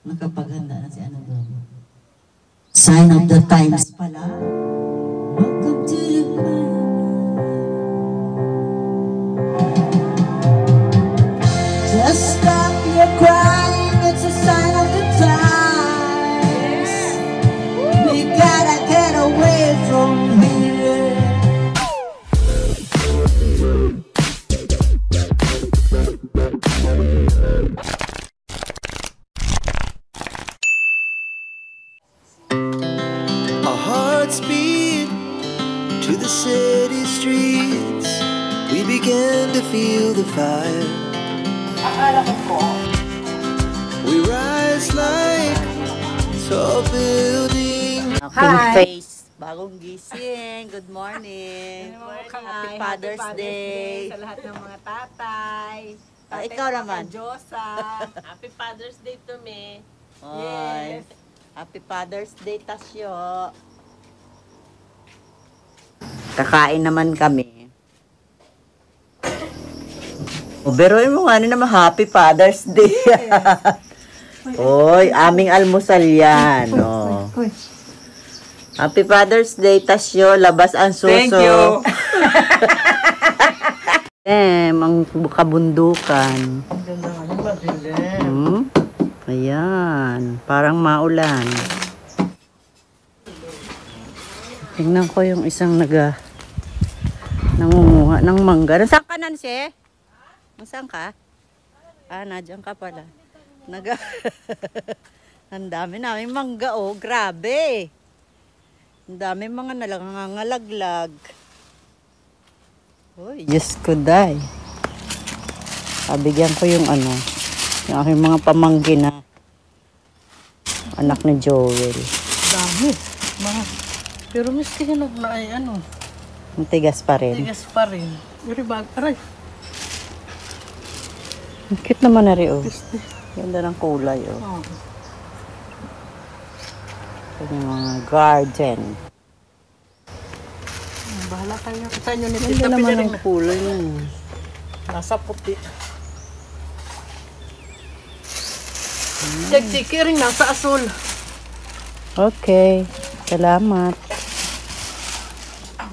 Nakapaghanda na si Anong Dobo. Sign of the times pala. Welcome to the just stop your crying, it's a sign of the times. We gotta get away from here. Our hearts beat to the city streets. We began to feel the fire. We rise like tall buildings. Aking face, bagong gising. Good morning. Happy Father's Day. Sa lahat ng mga tatay. Ikaw naman. Diyosa. Happy Father's Day to me. Yes. Happy Father's Day, Tasyo. Kakain naman kami. O, beroin mo nga naman, Happy Father's Day. Oy, aming almusal yan. Oh. Happy Father's Day, Tasyo. Labas ang suso. Thank you. Ang kabundukan. Ayan, parang maulan. Tingnan ko yung isang nangunguha ng mangga. Nasaan ka, Nancy? Nasaan ka? Ah, nadyan ka pala. Ang dami namin mangga, oh. Grabe. Ang dami mga nalangangalaglag. Uy, Diyos ko, day. Pabigyan ko yung yung aking mga pamangkin na anak ni Joel. Dami. Pero miski hinog na ay Ang tigas pa rin. tigas pa rin. Pero aray. Ang cute naman na rin, oh. Ganda ng kulay, oh. Oh. Ito yung mga garden. Bahala kayo. Sa inyo ni Ganda Tita naman Pidaling. ng kulay yun. Nasa puti. Tiki rin nasa asul. Okay. Salamat.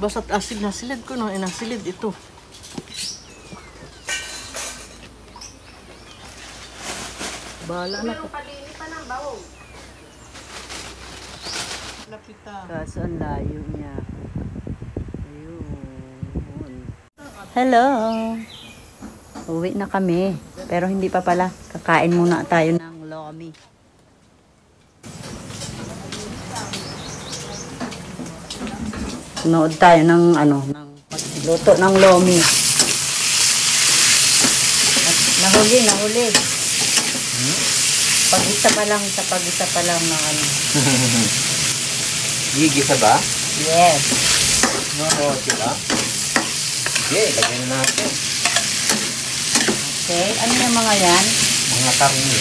Basta't asid na silid ko no. Inasilid ito. Bahala na ko. Lapita. Kaso ang layo niya. Ayun. Hello. Uwi na kami. Pero hindi pa pala. Kakain muna tayo ng lomi. Nood tayo ng ng pagluto ng lomi. Nahuli. Pag-isa pa lang ng Gigisa ba? Yes. Oo, diba? Sige, lagyan na natin. Okay. Ano yung mga yan? Mga karne.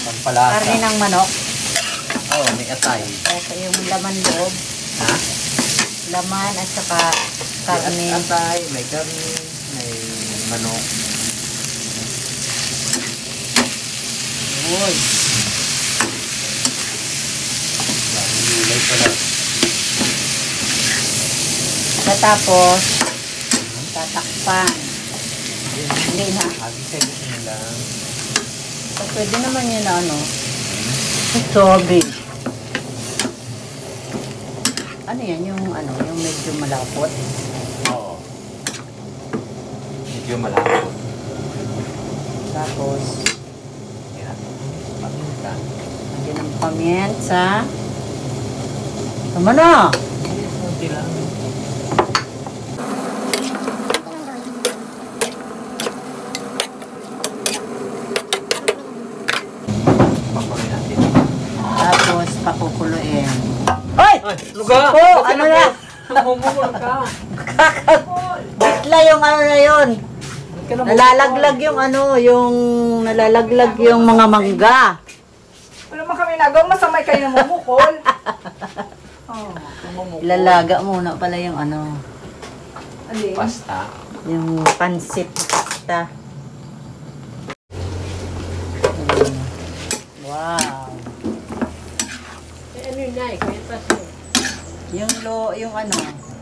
Pampalasa. Karne ng manok. Oo, may atay. Okay, yung laman loob. Ha? Laman at saka karne. May atay, may karne, may manok. Uy. Ang gulay pala. Tapos, tatakpan. Hindi na. Hagi-sagin lang. So, pwede naman yun na Sobe. Ano yan? Yung medyo malapot. Oo. Medyo malapot. Tapos, Yan. Paminta. lagyan ng pamiensa. Tama na! Kunti lang. Pakuloy natin. Tapos, pakukuluin. Hoy! Luga! Oh, ano na? Namumulog ka. Bitla yung na yun. Nalalaglag yung nalalaglag yung mga mangga. Wala man kami nagawa, masamay kayo namumukol. Ilalaga muna pala yung Alin? Pasta. yung pansit pasta. Wow. Yung ano,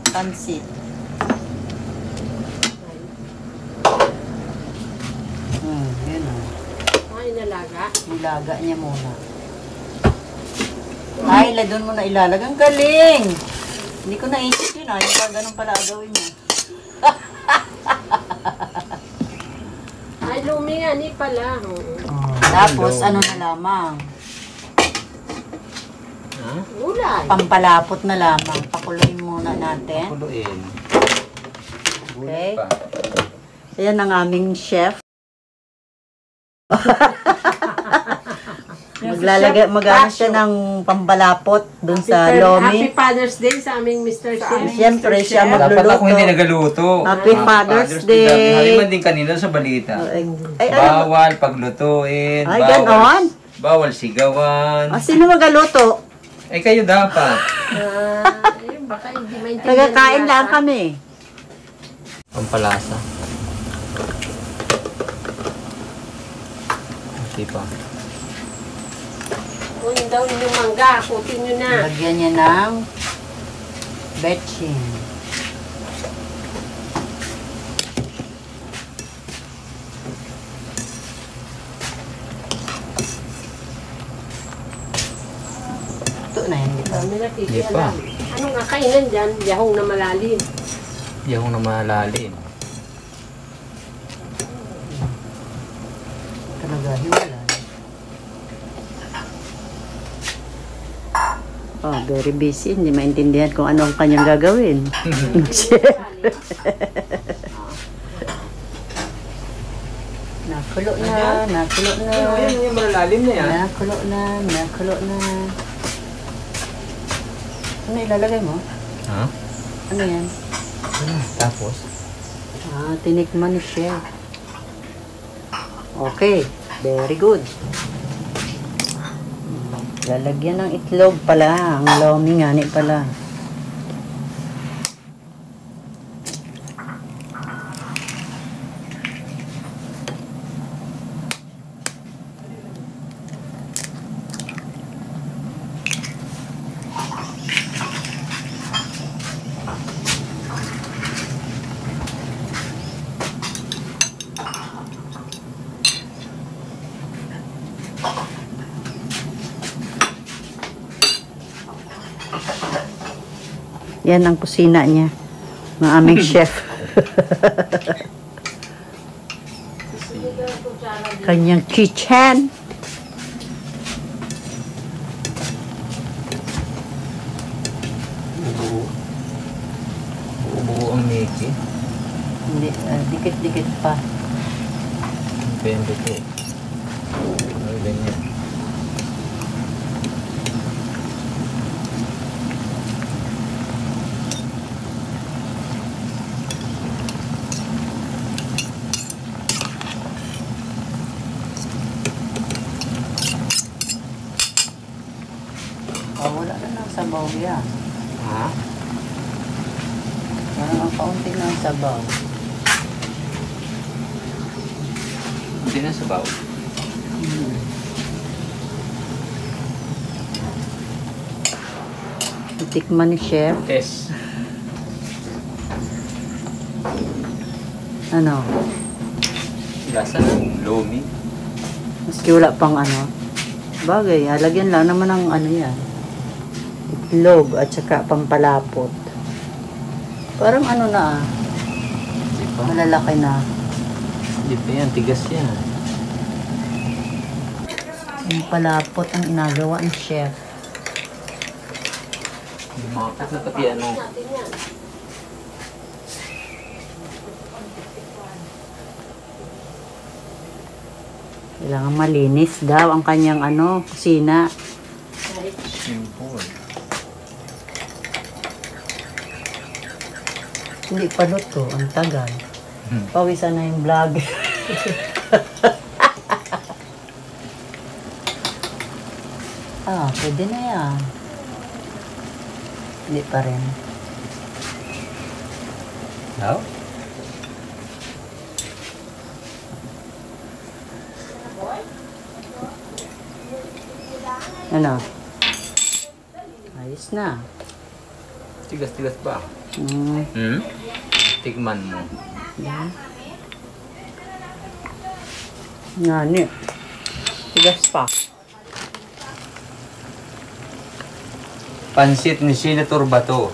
pansit. Yun o. Ay, nalaga. Nilaga niya muna. Ay, doon mo na ilalag. Ang galing! Hindi ko naisip yun ah. Yung pa ganun pala gawin niya. Ay, lumi nga, ni pala. Tapos, ano na lamang? Ha? Gulay. Pampalapot na lamang. Pakuloyin muna natin. Kuluin. Okay. Gulay pa. Ayan ang aming chef. Mag-ano siya ng pampalapot dun sa Happy lomi. Father's Day sa aming Mr. Chef. Siyempre, siya Dapat magluluto. ako hindi nagaluto. Happy Father's Day. Haliman din kanina sa balita. Ay, ano? Bawal paglutuin. Ay, ganon? Bawal sigawan. Sino magaluto? Eh, kayo dapat. Baka hindi maintindihan. Nagkakain lang kami. Pampalasa. Hindi pa. Kunin daw yung mangga. Kutin nyo na. Lagyan niya ng betchin. Ito na yan. Dito. Dami na Hindi pa. alam. Anong kakainan dyan? Yahong na malalim. Yung na malalim. Talaga, hiwala. Oh, very busy. Hindi maintindihan kung ano ang kanyang gagawin. Nakulo na, nakulo na. Yung malalim na yan. Nakulo na, nakulo na. Ano ilalagay mo? Ha? Ano yan? Tapos? Tinikman ni Chef. Okay, very good. Lalagyan ng itlog pala. Ang lomi nga ni pala. Yan ang kusina niya. Ng aming chef. Kanyang kitchen. Buo ang Mickey. Hindi, dikit-dikit pa. Depende ko eh. Ay, ganyan. Wala na ng sabaw yan. Ha? Parang ang kaunti ng sabaw. Hindi na sabaw. Tikman ni Chef. Yes. Ano? Lasa na. Lomi. Maski wala pang ano. Bagay, halagyan lang naman ng ano yan. Itlog at saka pampalapot. Parang ano na Hindi pa. malalaki na. Hindi pa yan. Tigas yan. Pampalapot ang inagawa ng Chef. Lumakot na pati ano. Natin yan. Kailangan malinis daw ang kanyang ano, kusina. Simple. Hindi pa luto, ang tagal. Pawisan na yung vlog. Pwede na yan. Hindi pa rin. How? Ano? Ayos na. Tigas-tigas pa. Mm. Tikman mo. Nani. Tigas pa. Pansit ni Senator Bato.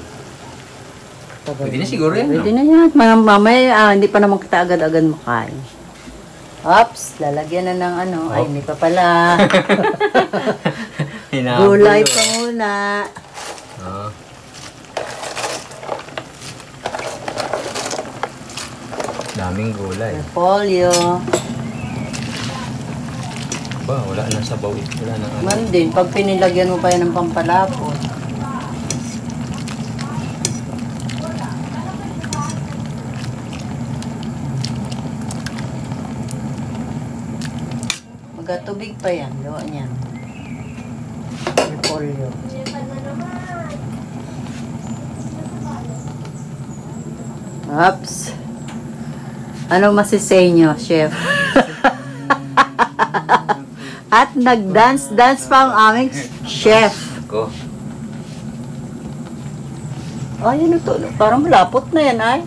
Pwede na siguro yan, Pwede no? na yan. Mamaya, hindi pa naman kita agad-agad makain. Ops, lalagyan na ng ano. Ay, hindi pa pala. Hinahabol Gulay yun. pa muna. Ah. Daming gulay. Repolyo. Ba, wala na sabaw eh. Wala na ano. Man din, pag pinilagyan mo pa yan ng pampalapot. Magatubig pa yan, gawa niyan. Repolyo. Oops. Ano masisay nyo, chef? At nag-dance-dance pa ang aming chef. Ko. Ay, ano to? Parang malapot na yan, ay.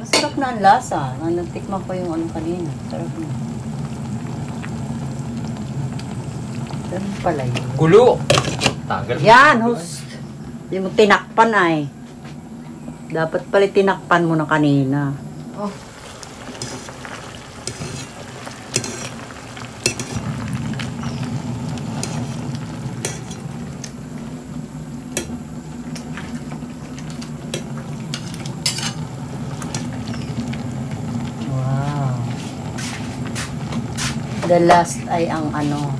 Masarap na ang lasa. Natikman ko yung ano kanina. Sarap na. Sarap pala yun. Gulo! Tanggal mo. Yan, host. Hindi mo tinakpan ay. Dapat pala tinakpan mo na kanina. Oh. Wow. The last ay ang ano,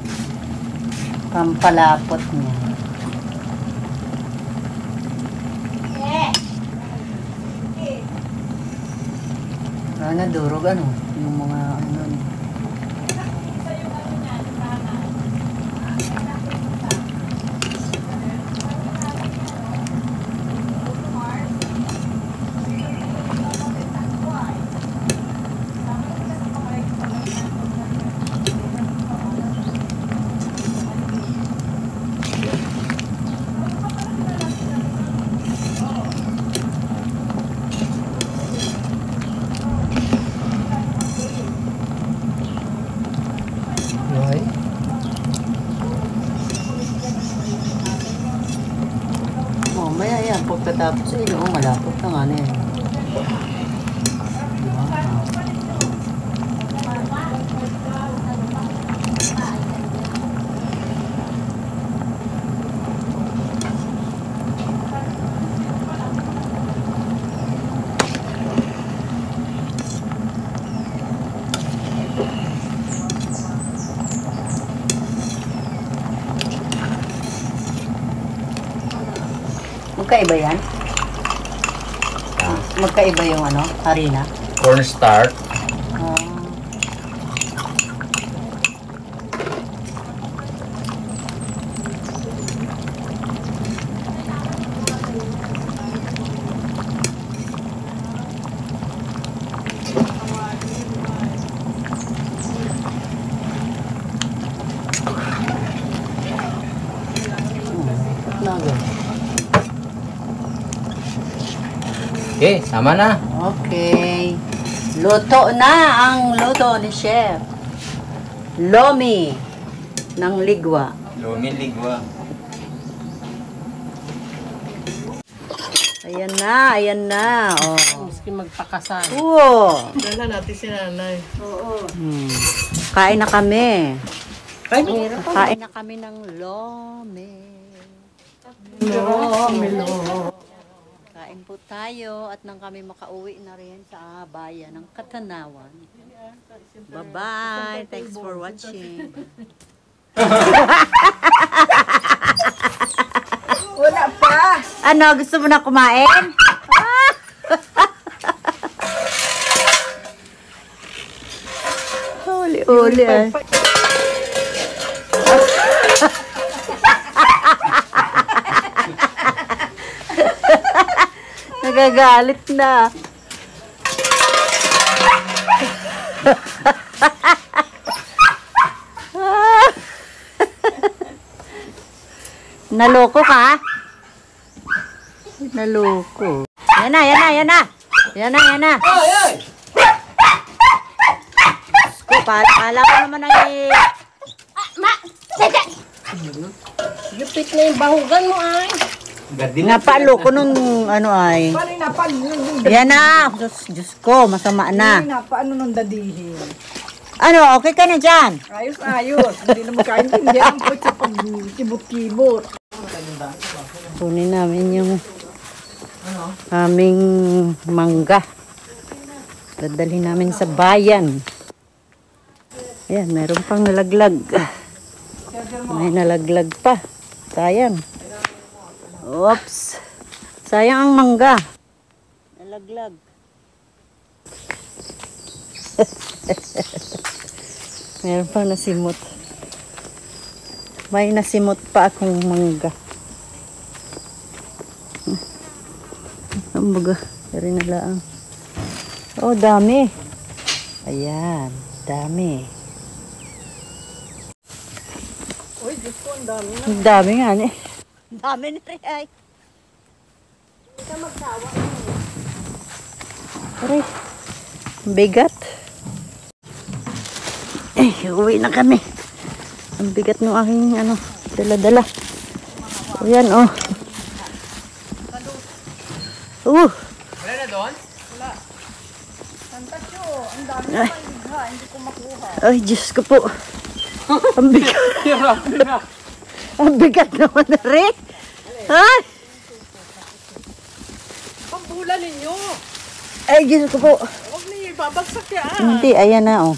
pampalapot niya. Sana durog ano, yung mga ano. Ay. Oh, maya yan. Pagkatapos ay no, malapot na nga na yan. Magkaiba yan? Magkaiba yung ano, harina? Cornstarch. Ah. Nagal. Okay, sama na. Okay. Luto na ang luto ni Chef. Lomi ng ligwa. Lumiligwa. Ayan na, ayan na. Oh. Maski magpakasal. Oo. Dala natin si nanay. Kain na kami. Kain na kami ng lomi. Kain po tayo at nang kami makauwi na rin sa bayan ng Katanawan. Bye-bye. Thanks for watching. Wala pa. Ano, gusto mo na kumain? Uli-uli ah. Nagagalit na. Naloko ka? Naloko. Yan na, yan na, yan na. Yan na, yan na. Ko, kala ko naman ay... Lupit na yung bahugan mo ay. Napalo ko nung ano ay. Paano yung napano nung Yan na. Diyos ko, masama na. napaano nung dadihin? Ano, okay ka na dyan? Ayos, ayos. Hindi na magkaintindihan po sa pag-kibot-kibot. Kunin namin yung aming mangga. Dadalhin namin sa bayan. Ayan, meron pang nalaglag. May nalaglag pa. Sayang. Oops. Sayang ang mangga. Nalaglag. Meron pang nasimot. May nasimot pa akong mangga. Ang baga. Dari na lang. Oh, dami. Ayan. Dami. Uy, Diyos ko, ang dami. Ang dami nga ni. Ang dami na rin ay. Aray. Ang bigat. Uwi na kami. Ang bigat ng aking ano, dala-dala. O yan, oh. Wala na doon? Santasyo, ang dami Ay. na paligha. Hindi ko makuha. Ay, Diyos ko po. Ang bigat. Ang bigat naman na rin. Ay! Pambula ninyo. Ay, Diyos ko po. Huwag niyo ibabagsak yan. Hindi, ayan na, oh.